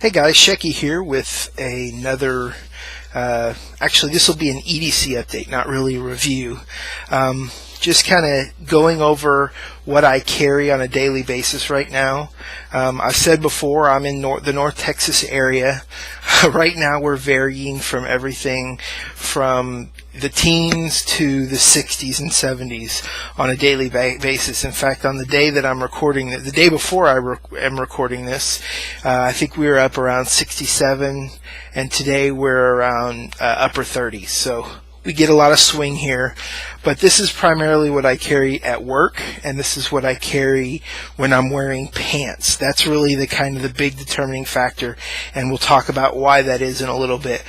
Hey guys, Shecky here with another, actually this will be an EDC update, not really a review. Just kind of going over what I carry on a daily basis right now. I've said before, I'm in the North Texas area. Right now we're varying from everything from the teens to the 60s and 70s on a daily basis. In fact, on the day that I'm recording, the day before I am recording this, I think we were up around 67, and today we're around upper 30s. So we get a lot of swing here, but this is primarily what I carry at work, and this is what I carry when I'm wearing pants. That's really the big determining factor, and we'll talk about why that is in a little bit.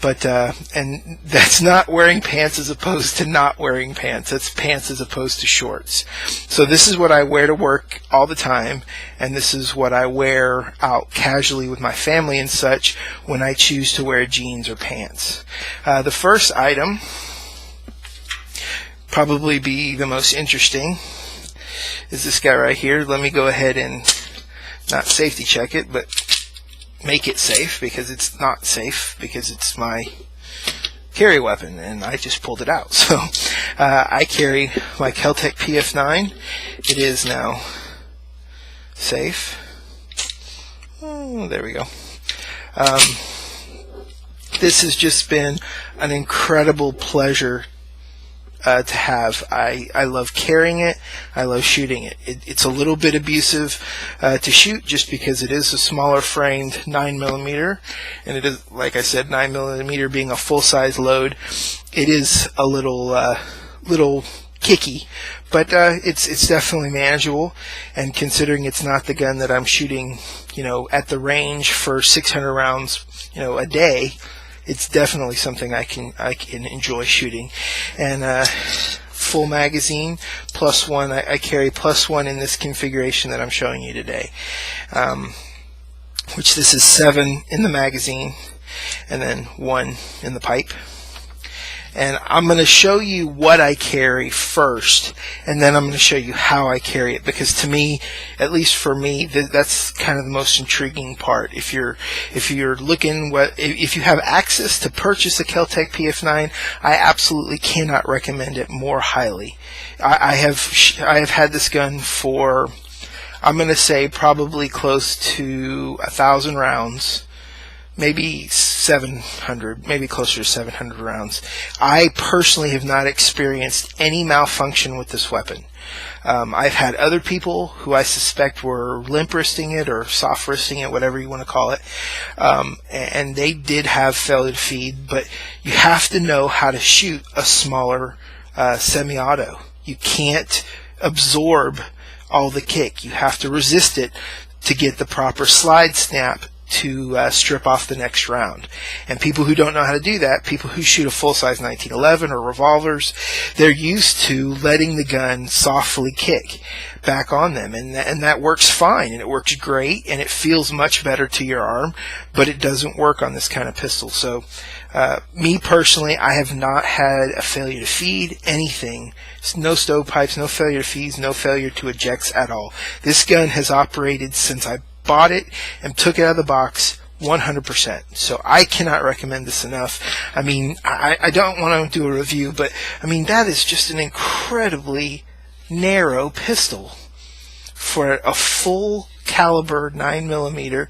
But and that's not wearing pants as opposed to not wearing pants. That's pants as opposed to shorts. So this is what I wear to work all the time, and this is what I wear out casually with my family and such when I choose to wear jeans or pants. The first item, probably be the most interesting, is this guy right here. Let me go ahead and not safety check it, but make it safe, because it's not safe, because it's my carry weapon and I just pulled it out. So I carry my Kel-Tec PF9. It is now safe. Oh, there we go. This has just been an incredible pleasure to have. I love carrying it. I love shooting it. It's a little bit abusive to shoot, just because it is a smaller framed 9mm, and it is, like I said, 9mm being a full-size load. It is a little kicky, but it's definitely manageable. And considering it's not the gun that I'm shooting, at the range for 600 rounds, a day, it's definitely something I can enjoy shooting. And full magazine, +1. I carry +1 in this configuration that I'm showing you today, which this is 7 in the magazine and then 1 in the pipe. And I'm going to show you what I carry first, and then I'm going to show you how I carry it, because to me, at least for me, that's kind of the most intriguing part. If you're looking, if you have access to purchase a Kel-Tec PF9, I absolutely cannot recommend it more highly. I have had this gun for, I'm going to say, probably close to 1,000 rounds. Maybe 700, maybe closer to 700 rounds. I personally have not experienced any malfunction with this weapon. I've had other people who I suspect were limp wristing it or soft wristing it, whatever you want to call it, and they did have failure to feed. But you have to know how to shoot a smaller semi-auto. You can't absorb all the kick. You have to resist it to get the proper slide snap to strip off the next round. And people who don't know how to do that, people who shoot a full-size 1911 or revolvers, they're used to letting the gun softly kick back on them, and that works fine, and it works great, and it feels much better to your arm, but it doesn't work on this kind of pistol. So me personally, I have not had a failure to feed anything. No stovepipes, no failure to feeds, no failure to ejects at all. This gun has operated since I bought it and took it out of the box 100%. So I cannot recommend this enough. I mean, I don't want to do a review, but I mean, that is just an incredibly narrow pistol for a full caliber 9mm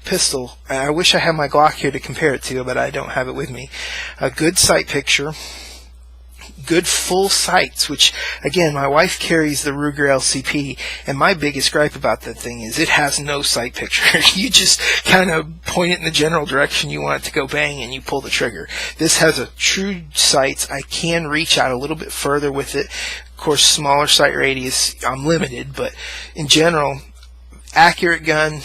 pistol. I wish I had my Glock here to compare it to, but I don't have it with me. A good sight picture, good full sights, which again, my wife carries the Ruger LCP, and my biggest gripe about that thing is it has no sight picture. You just kind of point it in the general direction you want it to go bang, and you pull the trigger. This has a true sights. I can reach out a little bit further with it. Of course, smaller sight radius, I'm limited, but in general, accurate gun.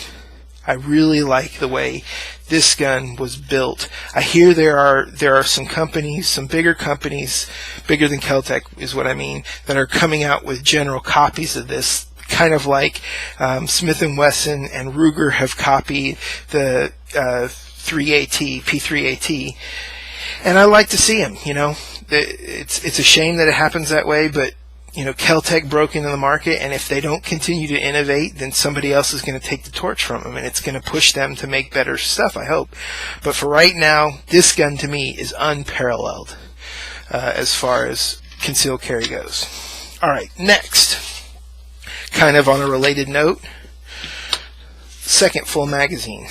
I really like the way this gun was built. I hear there are some companies, some bigger companies, bigger than Kel-Tec is what I mean, that are coming out with general copies of this, kind of like Smith & Wesson and Ruger have copied the P3AT, and I like to see them. It's a shame that it happens that way, but Kel-Tec broke into the market, and if they don't continue to innovate, then somebody else is going to take the torch from them, and it's going to push them to make better stuff, I hope. But for right now, this gun to me is unparalleled as far as concealed carry goes. Alright, next, kind of on a related note, second full magazine.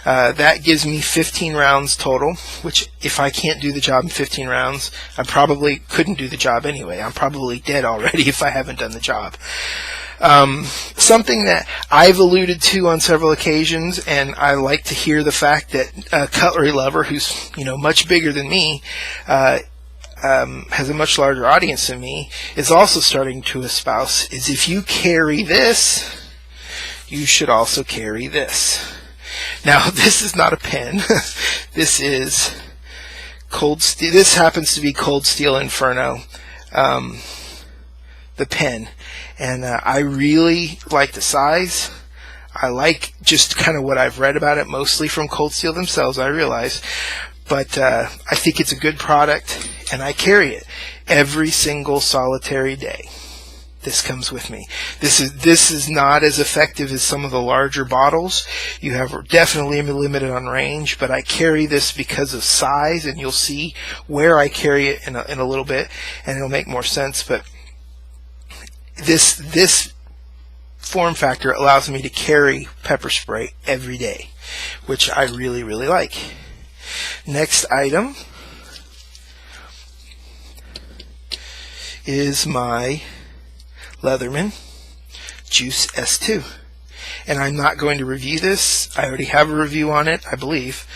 That gives me 15 rounds total, which if I can't do the job in 15 rounds, I probably couldn't do the job anyway. I'm probably dead already if I haven't done the job. Something that I've alluded to on several occasions, and I like to hear the fact that Cutlery Lover, who's much bigger than me, has a much larger audience than me, is also starting to espouse, is if you carry this, you should also carry this. Now, this is not a pen. This is Cold Steel. This happens to be Cold Steel Inferno, the pen. And I really like the size. I like just kind of what I've read about it, mostly from Cold Steel themselves, I realize. But I think it's a good product, and I carry it every single solitary day. This comes with me. This is not as effective as some of the larger bottles. You have definitely limited on range, but I carry this because of size, and you'll see where I carry it in a little bit, and it'll make more sense. But this form factor allows me to carry pepper spray every day, which I really, really like. Next item is my Leatherman Juice S2, and I'm not going to review this. I already have a review on it, I believe.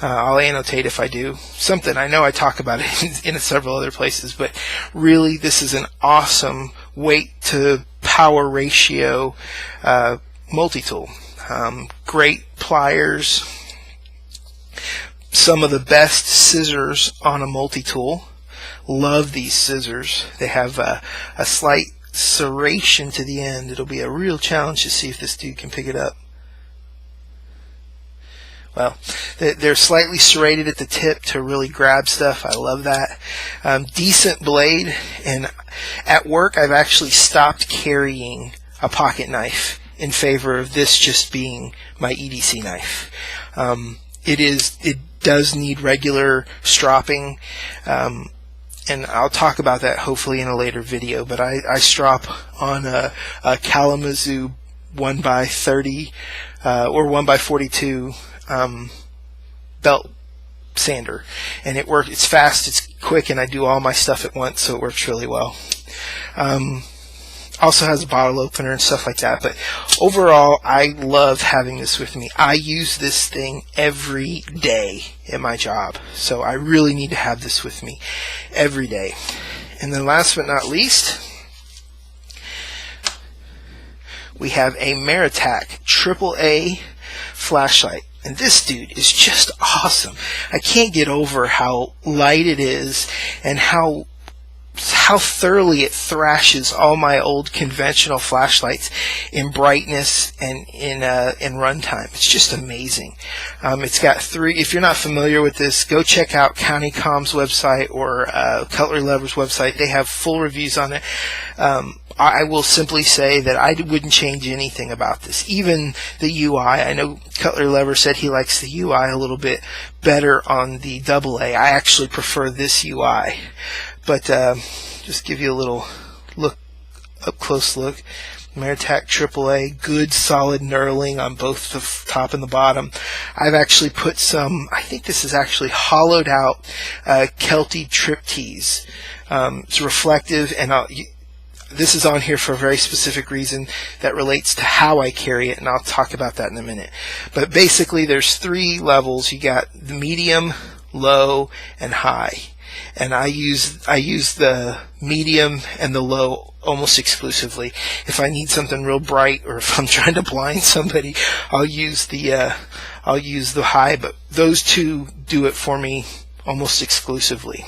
I'll annotate if I do something. I know I talk about it in several other places, but really this is an awesome weight to power ratio multi-tool. Great pliers, some of the best scissors on a multi-tool. Love these scissors. They have a slight serration to the end. It'll be a real challenge to see if this dude can pick it up. Well, they're slightly serrated at the tip to really grab stuff. I love that. Decent blade, and at work I've actually stopped carrying a pocket knife in favor of this just being my EDC knife. It does need regular stropping, and I'll talk about that hopefully in a later video, but I strop on a Kalamazoo 1x30 or 1x42 belt sander, and it works. It's fast, it's quick, and I do all my stuff at once, so it works really well. Also has a bottle opener and stuff like that, but overall I love having this with me. I use this thing every day at my job, so I really need to have this with me every day. And then last but not least, we have a Maritac AAA flashlight. And this dude is just awesome. I can't get over how light it is and how thoroughly it thrashes all my old conventional flashlights in brightness and in runtime. It's just amazing. It's got three. If you're not familiar with this, go check out CountyCom's website or Cutlery Lover's website. They have full reviews on it. I will simply say that I wouldn't change anything about this. Even the UI. I know Cutlery Lover said he likes the UI a little bit better on the AA. I actually prefer this UI. But just give you a little look, up close look. Maritac AAA, good solid knurling on both the top and the bottom. I've actually put some, I think this is actually hollowed out Kelty trip tees. It's reflective, and this is on here for a very specific reason that relates to how I carry it, and I'll talk about that in a minute. But basically there's three levels. You got the medium, low, and high. And I use the medium and the low almost exclusively. If I need something real bright, or if I'm trying to blind somebody, I'll use the high. But those two do it for me almost exclusively.